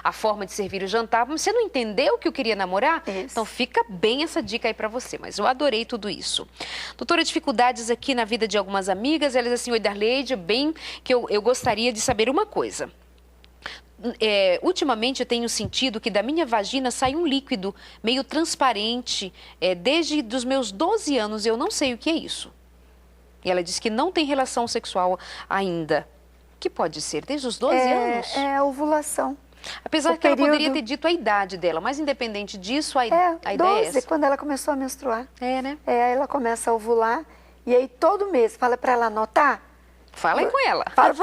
[SPEAKER 1] a forma de servir o jantar. Mas você não entendeu que eu queria namorar?
[SPEAKER 2] Isso.
[SPEAKER 1] Então, fica bem essa dica aí pra você. Mas eu adorei tudo isso. Doutora, dificuldades aqui na vida de algumas amigas. Elas assim, oi Darleide, bem que eu gostaria de saber uma coisa. Ultimamente eu tenho sentido que da minha vagina sai um líquido meio transparente desde os meus 12 anos. Eu não sei o que é isso. E ela diz que não tem relação sexual ainda. O que pode ser? Desde os 12 anos?
[SPEAKER 2] É a ovulação.
[SPEAKER 1] Apesar que ela poderia ter dito a idade dela, mas independente disso, a ideia é
[SPEAKER 2] 12,
[SPEAKER 1] essa.
[SPEAKER 2] quando ela começou a menstruar.
[SPEAKER 1] Né?
[SPEAKER 2] Aí ela começa a ovular e aí todo mês fala para ela anotar.
[SPEAKER 1] Fala aí com ela.
[SPEAKER 2] Fala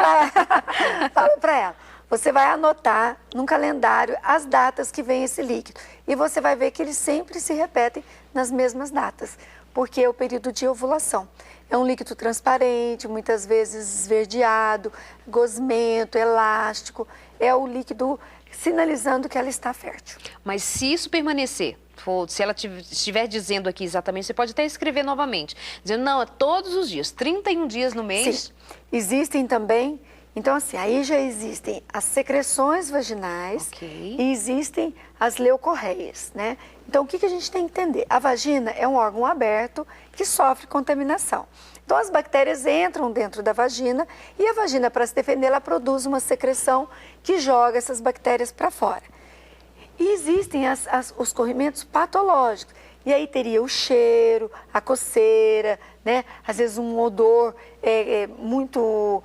[SPEAKER 2] para ela. Você vai anotar num calendário as datas que vem esse líquido. E você vai ver que eles sempre se repetem nas mesmas datas, porque é o período de ovulação. É um líquido transparente, muitas vezes esverdeado, gosmento, elástico. É o líquido sinalizando que ela está fértil.
[SPEAKER 1] Mas se isso permanecer, se ela estiver dizendo aqui exatamente, você pode até escrever novamente, dizendo, não, é todos os dias, 31 dias no mês.
[SPEAKER 2] Sim. Existem também, então assim, aí já existem as secreções vaginais e existem as leucorreias, né? Então o que a gente tem que entender? A vagina é um órgão aberto que sofre contaminação. Então as bactérias entram dentro da vagina e a vagina, para se defender, ela produz uma secreção que joga essas bactérias para fora. E existem os corrimentos patológicos. E aí teria o cheiro, a coceira, né? Às vezes um odor muito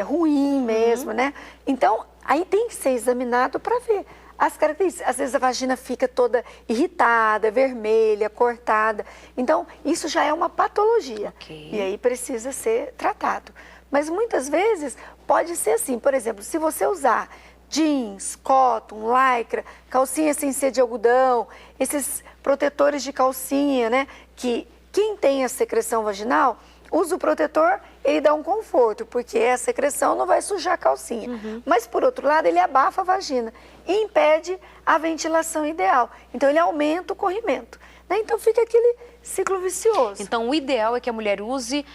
[SPEAKER 2] ruim mesmo, né? Então, aí tem que ser examinado para ver as características. Às vezes a vagina fica toda irritada, vermelha, cortada. Então, isso já é uma patologia. E aí precisa ser tratado. Mas muitas vezes pode ser assim, por exemplo, se você usar jeans, cotton, lycra, calcinha sem ser de algodão, esses protetores de calcinha, né? Que quem tem a secreção vaginal, usa o protetor, ele dá um conforto, porque a secreção não vai sujar a calcinha. Mas, por outro lado, ele abafa a vagina e impede a ventilação ideal. Então, ele aumenta o corrimento. Né? Então, fica aquele ciclo vicioso.
[SPEAKER 1] Então, o ideal é que a mulher use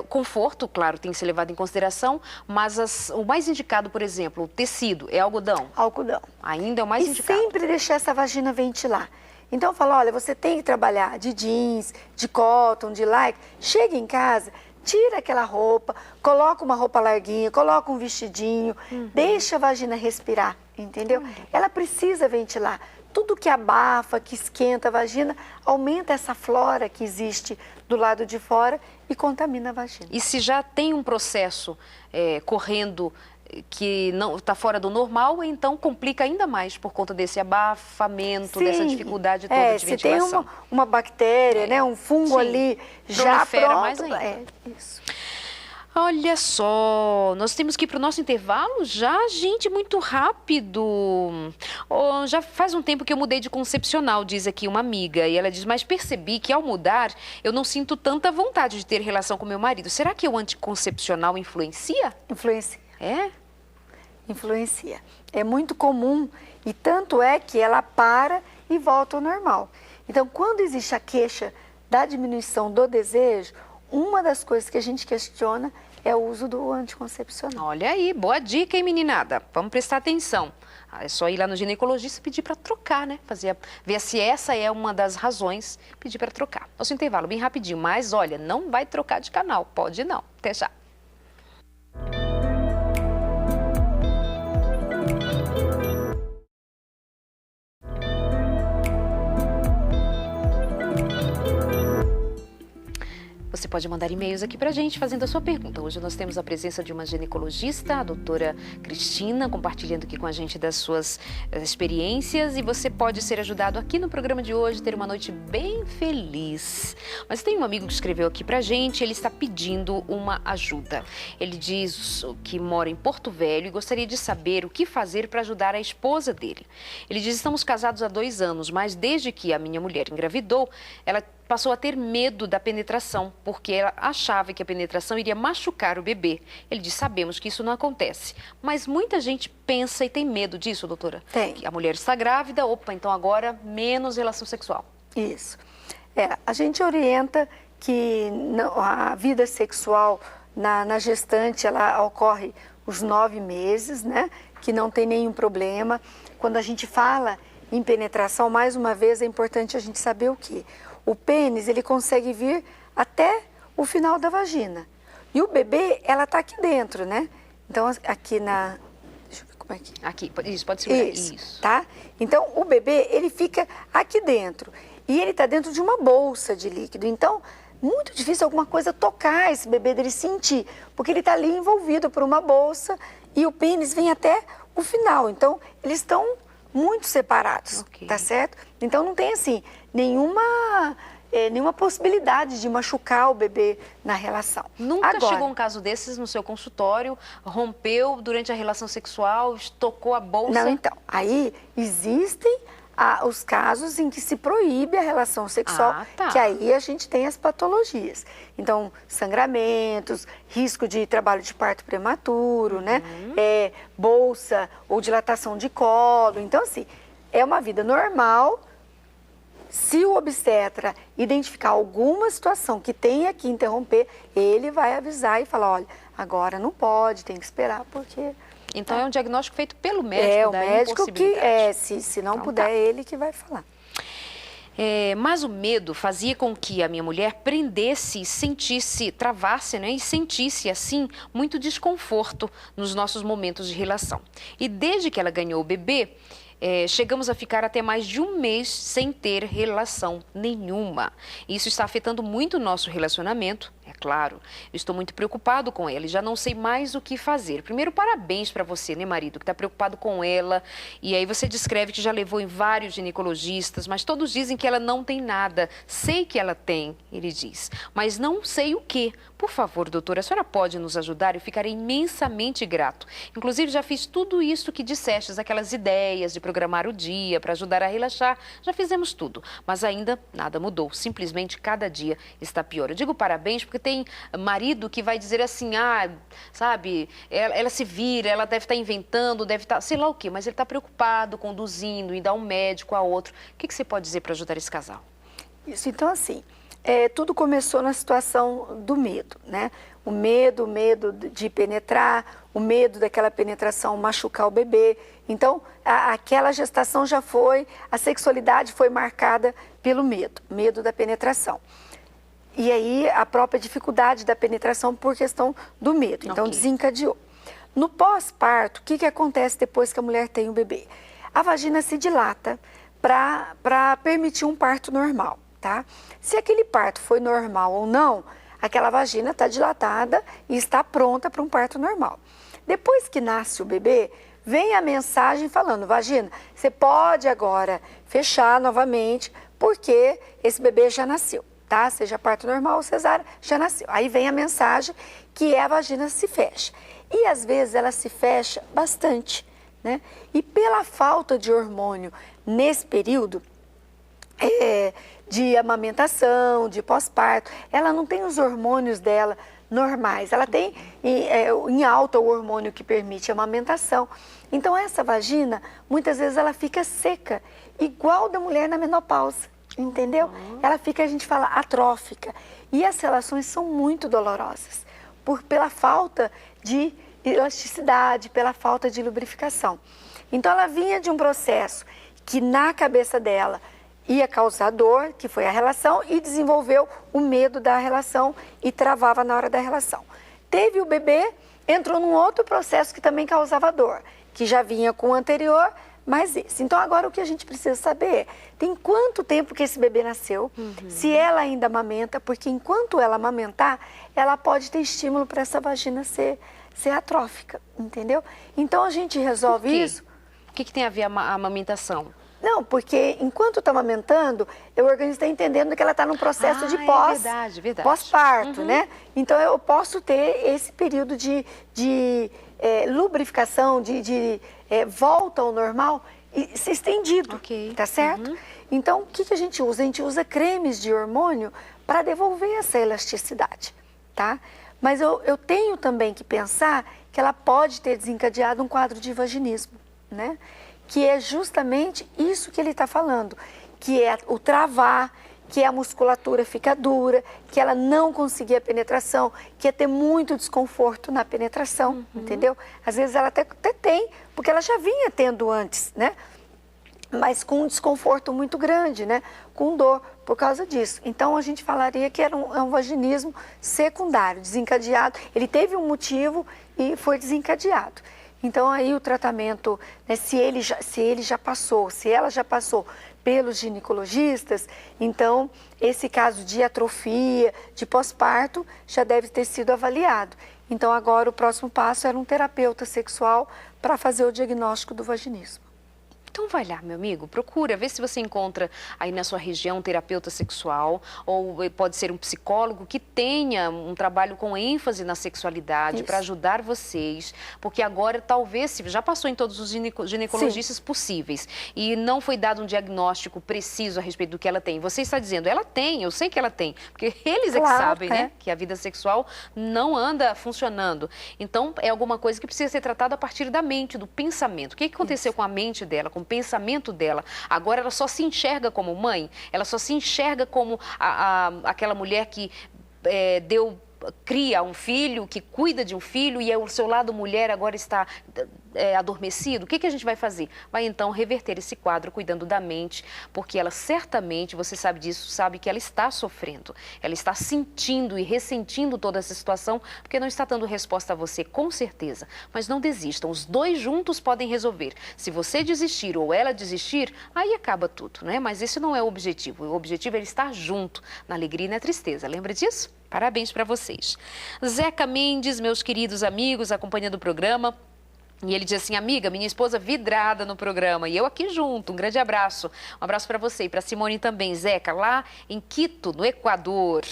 [SPEAKER 1] conforto, claro, tem que ser levado em consideração, mas o mais indicado, por exemplo, o tecido, é algodão?
[SPEAKER 2] Algodão.
[SPEAKER 1] Ainda é o mais indicado.
[SPEAKER 2] E sempre deixar essa vagina ventilar. Então, eu falo, olha, você tem que trabalhar de jeans, de cotton, de lycra. Chega em casa, tira aquela roupa, coloca uma roupa larguinha, coloca um vestidinho, deixa a vagina respirar, entendeu? Ela precisa ventilar. tudo que abafa, que esquenta a vagina, aumenta essa flora que existe do lado de fora e contamina a vagina.
[SPEAKER 1] E se já tem um processo correndo que não está fora do normal, então complica ainda mais por conta desse abafamento,
[SPEAKER 2] Sim,
[SPEAKER 1] dessa dificuldade toda de ventilação.
[SPEAKER 2] Se tem uma bactéria, né, um fungo
[SPEAKER 1] Sim,
[SPEAKER 2] ali já pronto,
[SPEAKER 1] mais ainda.
[SPEAKER 2] Isso.
[SPEAKER 1] Olha só, nós temos que ir para o nosso intervalo já, gente, muito rápido. Oh, já faz um tempo que eu mudei de concepcional, diz aqui uma amiga. E ela diz, mas percebi que ao mudar, eu não sinto tanta vontade de ter relação com meu marido. Será que o anticoncepcional influencia?
[SPEAKER 2] Influencia.
[SPEAKER 1] É?
[SPEAKER 2] Influencia. É muito comum e tanto é que ela para e volta ao normal. Então, quando existe a queixa da diminuição do desejo, uma das coisas que a gente questiona é o uso do anticoncepcional.
[SPEAKER 1] Olha aí, boa dica, hein, meninada? Vamos prestar atenção. É só ir lá no ginecologista e pedir para trocar, né? Ver se essa é uma das razões, pedir para trocar. Nosso intervalo bem rapidinho, mas olha, não vai trocar de canal, pode não. Até já. Você pode mandar e-mails aqui pra gente fazendo a sua pergunta. Hoje nós temos a presença de uma ginecologista, a doutora Cristina, compartilhando aqui com a gente das suas experiências, e você pode ser ajudado aqui no programa de hoje, ter uma noite bem feliz. Mas tem um amigo que escreveu aqui pra gente, ele está pedindo uma ajuda. Ele diz que mora em Porto Velho e gostaria de saber o que fazer para ajudar a esposa dele. Ele diz, estamos casados há 2 anos, mas desde que a minha mulher engravidou, ela passou a ter medo da penetração, porque ela achava que a penetração iria machucar o bebê. Ele diz, sabemos que isso não acontece, mas muita gente pensa e tem medo disso, doutora?
[SPEAKER 2] Tem.
[SPEAKER 1] Que a mulher está grávida, opa, então agora menos relação sexual.
[SPEAKER 2] Isso. A gente orienta que a vida sexual na gestante, ela ocorre os 9 meses, né? Que não tem nenhum problema. Quando a gente fala em penetração, mais uma vez, é importante a gente saber o quê? O pênis, ele consegue vir até o final da vagina. E o bebê, ela tá aqui dentro, né? Então, aqui na... Deixa eu ver como é que...
[SPEAKER 1] Aqui, isso, pode segurar.
[SPEAKER 2] Isso, tá? Então, o bebê, ele fica aqui dentro. E ele tá dentro de uma bolsa de líquido. Então, muito difícil alguma coisa tocar esse bebê, dele sentir. Porque ele tá ali envolvido por uma bolsa e o pênis vem até o final. Então, eles estão muito separados,
[SPEAKER 1] okay,
[SPEAKER 2] tá certo? Então, não tem, assim, nenhuma possibilidade de machucar o bebê na relação.
[SPEAKER 1] Nunca chegou um caso desses no seu consultório, rompeu durante a relação sexual, tocou a bolsa?
[SPEAKER 2] Não, então, aí existem os casos em que se proíbe a relação sexual, que aí a gente tem as patologias. Então, sangramentos, risco de trabalho de parto prematuro, né? Bolsa ou dilatação de colo. Então, assim, é uma vida normal. Se o obstetra identificar alguma situação que tenha que interromper, ele vai avisar e falar, olha, agora não pode, tem que esperar, porque...
[SPEAKER 1] Então é um diagnóstico feito pelo médico da
[SPEAKER 2] médico que, se não então, puder, é ele que vai falar.
[SPEAKER 1] Mas o medo fazia com que a minha mulher prendesse e sentisse, travasse, né? E sentisse, assim, muito desconforto nos nossos momentos de relação. E desde que ela ganhou o bebê, chegamos a ficar até mais de 1 mês sem ter relação nenhuma. Isso está afetando muito o nosso relacionamento, é claro. Eu estou muito preocupado com ela e já não sei mais o que fazer. Primeiro, parabéns para você, né, marido, que está preocupado com ela. E aí você descreve que já levou em vários ginecologistas, mas todos dizem que ela não tem nada. Sei que ela tem, ele diz, mas não sei o que. Por favor, doutora, a senhora pode nos ajudar? Eu ficarei imensamente grato. Inclusive, já fiz tudo isso que dissestes, aquelas ideias de programar o dia para ajudar a relaxar. Já fizemos tudo, mas ainda nada mudou. Simplesmente cada dia está pior. Eu digo parabéns porque tem marido que vai dizer assim, sabe, ela se vira, ela deve estar inventando, deve estar, sei lá o quê, mas ele está preocupado, conduzindo, indo a um médico, a outro. O que você pode dizer para ajudar esse casal?
[SPEAKER 2] Isso, então assim, tudo começou na situação do medo, né? O medo de penetrar, o medo daquela penetração machucar o bebê. Então, aquela gestação já foi, a sexualidade foi marcada pelo medo da penetração. E aí, a própria dificuldade da penetração por questão do medo. Então, desencadeou. No pós-parto, o que acontece depois que a mulher tem o bebê? A vagina se dilata para permitir um parto normal, tá? Se aquele parto foi normal ou não, aquela vagina está dilatada e está pronta para um parto normal. Depois que nasce o bebê, vem a mensagem falando, vagina, você pode agora fechar novamente, porque esse bebê já nasceu, tá? Seja parto normal ou cesárea, já nasceu. Aí vem a mensagem que a vagina se fecha. E às vezes ela se fecha bastante, né? E pela falta de hormônio nesse período de amamentação, de pós-parto, ela não tem os hormônios dela normais. Ela tem em alta o hormônio que permite a amamentação. Então essa vagina, muitas vezes ela fica seca, igual da mulher na menopausa, entendeu? Ela fica, a gente fala, atrófica. E as relações são muito dolorosas, pela falta de elasticidade, pela falta de lubrificação. Então ela vinha de um processo que na cabeça dela ia causar dor, que foi a relação, e desenvolveu o medo da relação e travava na hora da relação. Teve o bebê, entrou num outro processo que também causava dor, que já vinha com o anterior, mas esse. Então agora o que a gente precisa saber é, tem quanto tempo que esse bebê nasceu, se ela ainda amamenta, porque enquanto ela amamentar, ela pode ter estímulo para essa vagina ser atrófica, entendeu? Então a gente resolve isso.
[SPEAKER 1] O que tem a ver a amamentação?
[SPEAKER 2] Não, porque enquanto está amamentando, o organismo está entendendo que ela está num processo de pós-parto, né? Então eu posso ter esse período de lubrificação, de volta ao normal estendido, tá certo? Então o que a gente usa? A gente usa cremes de hormônio para devolver essa elasticidade, tá? Mas eu tenho também que pensar que ela pode ter desencadeado um quadro de vaginismo, né? Que é justamente isso que ele está falando, que é o travar, que a musculatura fica dura, que ela não conseguir a penetração, que é ter muito desconforto na penetração, entendeu? Às vezes ela até tem, porque ela já vinha tendo antes, né? Mas com um desconforto muito grande, né? Com dor por causa disso. Então a gente falaria que era um vaginismo secundário, desencadeado. Ele teve um motivo e foi desencadeado. Então aí o tratamento, né, se ela já passou pelos ginecologistas, então esse caso de atrofia, de pós-parto, já deve ter sido avaliado. Então agora o próximo passo era um terapeuta sexual para fazer o diagnóstico do vaginismo.
[SPEAKER 1] Então vai lá, meu amigo, procura, vê se você encontra aí na sua região um terapeuta sexual, ou pode ser um psicólogo que tenha um trabalho com ênfase na sexualidade para ajudar vocês, porque agora talvez, se já passou em todos os ginecologistas possíveis e não foi dado um diagnóstico preciso a respeito do que ela tem. Você está dizendo, ela tem, eu sei que ela tem, porque eles é que sabem, né, que a vida sexual não anda funcionando. Então é alguma coisa que precisa ser tratada a partir da mente, do pensamento. O que aconteceu com a mente dela, com o pensamento dela? Agora ela só se enxerga como mãe, ela só se enxerga como aquela mulher que cria um filho, que cuida de um filho, e o seu lado mulher agora está adormecido. O que a gente vai fazer? Vai então reverter esse quadro cuidando da mente, porque ela certamente, você sabe disso, sabe que ela está sofrendo, ela está sentindo e ressentindo toda essa situação, porque não está dando resposta a você, com certeza. Mas não desistam, os dois juntos podem resolver. Se você desistir ou ela desistir, aí acaba tudo, né? Mas esse não é o objetivo. O objetivo é estar junto, na alegria e na tristeza. Lembra disso? Parabéns para vocês. Zeca Mendes, meus queridos amigos, acompanhando o programa. E ele diz assim, amiga, minha esposa vidrada no programa e eu aqui junto, um grande abraço. Um abraço para você e para Simone também, Zeca, lá em Quito, no Equador.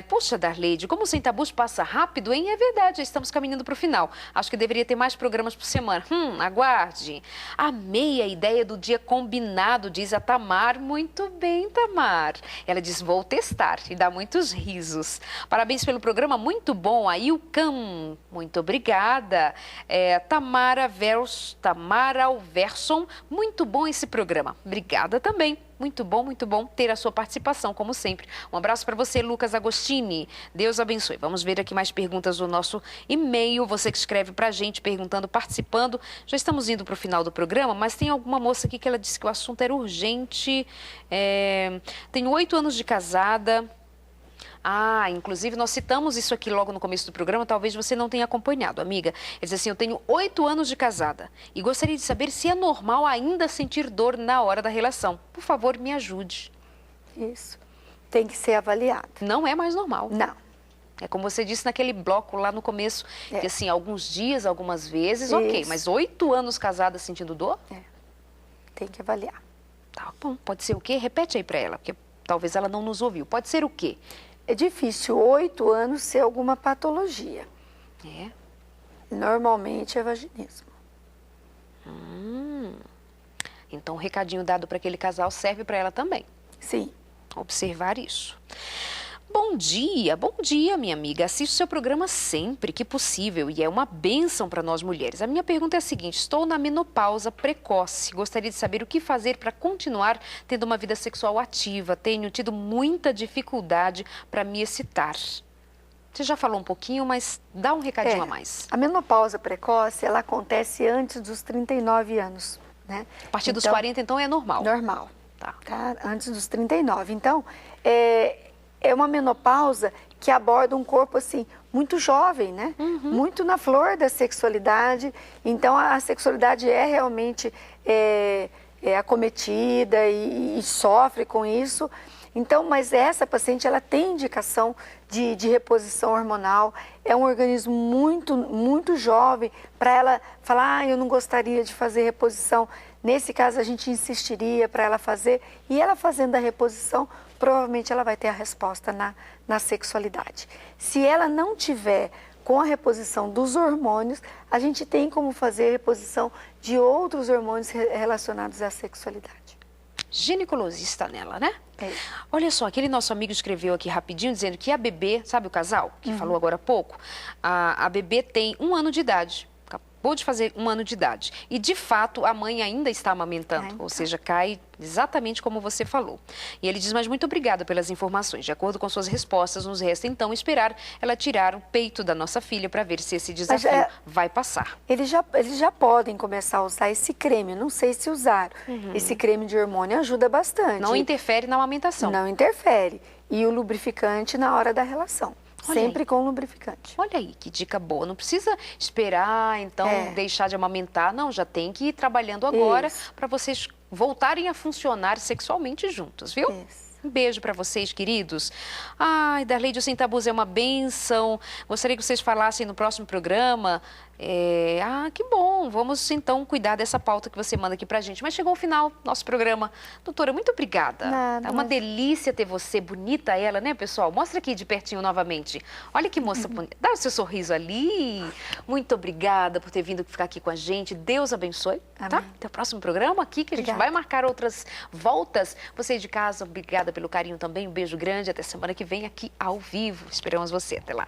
[SPEAKER 1] Poxa, Darleide, como o Sem Tabus passa rápido, hein? É verdade, já estamos caminhando para o final. Acho que deveria ter mais programas por semana. Aguarde. Amei a ideia do dia combinado, diz a Tamar. Muito bem, Tamar. Ela diz, vou testar e dá muitos risos. Parabéns pelo programa, muito bom. A Ilcam, muito obrigada. Tamara Alverson, muito bom esse programa. Obrigada também. Muito bom ter a sua participação, como sempre. Um abraço para você, Lucas Agostini. Deus abençoe. Vamos ver aqui mais perguntas do nosso e-mail. Você que escreve para a gente, perguntando, participando. Já estamos indo para o final do programa, mas tem alguma moça aqui que ela disse que o assunto era urgente. Tenho 8 anos de casada. Ah, inclusive nós citamos isso aqui logo no começo do programa, talvez você não tenha acompanhado, amiga. Ele diz assim, eu tenho 8 anos de casada e gostaria de saber se é normal ainda sentir dor na hora da relação. Por favor, me ajude.
[SPEAKER 2] Isso. Tem que ser avaliado.
[SPEAKER 1] Não é mais normal.
[SPEAKER 2] Não.
[SPEAKER 1] É como você disse naquele bloco lá no começo, que assim, alguns dias, algumas vezes, ok. Mas 8 anos casada sentindo dor?
[SPEAKER 2] Tem que avaliar.
[SPEAKER 1] Tá bom, pode ser o quê? Repete aí pra ela, porque talvez ela não nos ouviu. Pode ser o quê?
[SPEAKER 2] É difícil 8 anos ser alguma patologia.
[SPEAKER 1] É.
[SPEAKER 2] Normalmente é vaginismo.
[SPEAKER 1] Então, o recadinho dado para aquele casal serve para ela também.
[SPEAKER 2] Sim.
[SPEAKER 1] Observar isso. Bom dia, minha amiga. Assisto seu programa sempre que possível e é uma bênção para nós mulheres. A minha pergunta é a seguinte, estou na menopausa precoce. Gostaria de saber o que fazer para continuar tendo uma vida sexual ativa. Tenho tido muita dificuldade para me excitar. Você já falou um pouquinho, mas dá um recadinho a mais.
[SPEAKER 2] A menopausa precoce, ela acontece antes dos 39 anos, né?
[SPEAKER 1] A partir dos 40, então, é normal?
[SPEAKER 2] Normal.
[SPEAKER 1] Tá.
[SPEAKER 2] Antes dos 39. Então, é uma menopausa que aborda um corpo, assim, muito jovem, né? Muito na flor da sexualidade. Então, a sexualidade é realmente acometida e sofre com isso. Então, mas essa paciente, ela tem indicação de reposição hormonal. É um organismo muito jovem para ela falar, eu não gostaria de fazer reposição. Nesse caso, a gente insistiria para ela fazer. E ela fazendo a reposição, provavelmente ela vai ter a resposta na sexualidade. Se ela não tiver com a reposição dos hormônios, a gente tem como fazer a reposição de outros hormônios relacionados à sexualidade.
[SPEAKER 1] Ginecologista nela, né? Olha só, aquele nosso amigo escreveu aqui rapidinho, dizendo que a bebê, sabe o casal que falou agora há pouco? A bebê tem 1 ano de idade, acabou de fazer 1 ano de idade. E, de fato, a mãe ainda está amamentando, ou seja, cai exatamente como você falou. E ele diz, mas muito obrigada pelas informações. De acordo com suas respostas, nos resta, então, esperar ela tirar o peito da nossa filha para ver se esse desafio vai passar.
[SPEAKER 2] Eles já podem começar a usar esse creme, não sei se usaram. Esse creme de hormônio ajuda bastante.
[SPEAKER 1] Não interfere na amamentação.
[SPEAKER 2] Não interfere. E o lubrificante na hora da relação. Sempre com lubrificante.
[SPEAKER 1] Olha aí, que dica boa. Não precisa esperar, então, deixar de amamentar. Não, já tem que ir trabalhando agora para vocês voltarem a funcionar sexualmente juntos, viu?
[SPEAKER 2] Isso.
[SPEAKER 1] Um beijo para vocês, queridos. Ai, Darleide, o Sem Tabus é uma bênção. Gostaria que vocês falassem no próximo programa. Que bom. Vamos, então, cuidar dessa pauta que você manda aqui pra gente. Mas chegou o final do nosso programa. Doutora, muito obrigada.
[SPEAKER 2] Nada,
[SPEAKER 1] é uma delícia ter você. Bonita ela, né, pessoal? Mostra aqui de pertinho novamente. Olha que moça bonita. Dá o seu sorriso ali. Muito obrigada por ter vindo ficar aqui com a gente. Deus abençoe.
[SPEAKER 2] Amém.
[SPEAKER 1] Tá? Até o próximo programa aqui, que a gente vai marcar outras voltas. Você de casa, obrigada pelo carinho também. Um beijo grande. Até semana que vem aqui ao vivo. Esperamos você. Até lá.